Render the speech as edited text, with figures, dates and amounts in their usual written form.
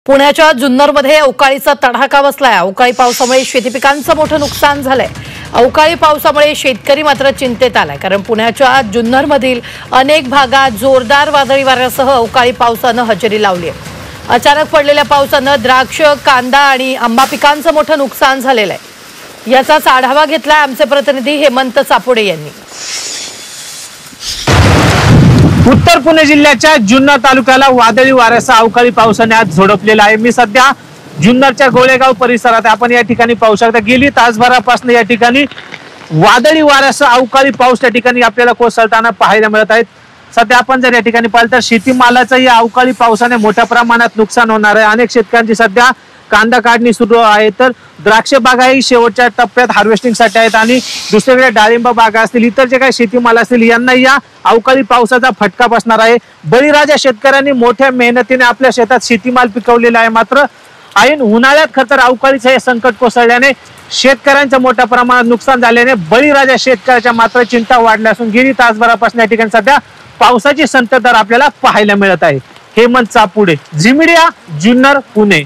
पुण्याच्या जुन्नरमध्ये अवकाळीचा तडाखा बसलाय। अवकाळी पावसामुळे शेती पिकांचं मोठं नुकसान झालंय। अवकाळी पावसामुळे शेतकरी मात्र चिंतेत आलाय, कारण पुण्याच्या जुन्नरमधील अनेक भागात जोरदार वादळी वाऱ्यासह अवकाळी पावसानं हजेरी लावली आहे। अचानक पडलेल्या पावसानं द्राक्ष, कांदा आणि आंबा पिकांचं मोठं नुकसान झालेलं आहे। याचाच आढावा घेतलाय आमचे प्रतिनिधी हेमंत सापुडे यांनी। उत्तर पुणे जिल्ह्याच्या जुन्नर तालुक्याला वादळी वाऱ्यासह अवकाळी पावसाने आज झोडपलेला आहे। मी सध्या जुन्नरच्या गोळेगाव परिसरात आपण या ठिकाणी पाहू शकता। गेली तासभरापासून या ठिकाणी वादळी वाऱ्यासह अवकाळी पाऊस या ठिकाणी आपल्याला कोसळताना पाहायला मिळत आहे। सध्या आपण जर या ठिकाणी पाहिलं तर शेतीमालाचं या अवकाळी पावसाने मोठ्या प्रमाणात नुकसान होणार आहे। अनेक शेतकऱ्यांची सध्या कांदा काढणी सुरू आहे, तर द्राक्ष बागाही शेवटच्या टप्प्यात हार्वेस्टिंग साठी आहेत आणि दुसरीकडे डाळिंब बागा असतील, इतर जे काही शेतीमाल असतील यांना या अवकाळी पावसाचा फटका बसणार आहे। बळीराजा शेतकऱ्यांनी मोठ्या मेहनतीने आपल्या शेतात शेतीमाल पिकवलेला आहे, मात्र ऐन उन्हाळ्यात खतर अवकाळीचे हे संकट कोसळल्याने शेतकऱ्यांचं मोठ्या प्रमाणात नुकसान झाल्याने बळीराजा शेतकऱ्याच्या मात्र चिंता वाढल्या असून गेली तासभरापासून या ठिकाणी सध्या पावसाची संततधार आपल्याला पाहायला मिळत आहे। Hemant Sapude, Zee media, Junnar, Pune.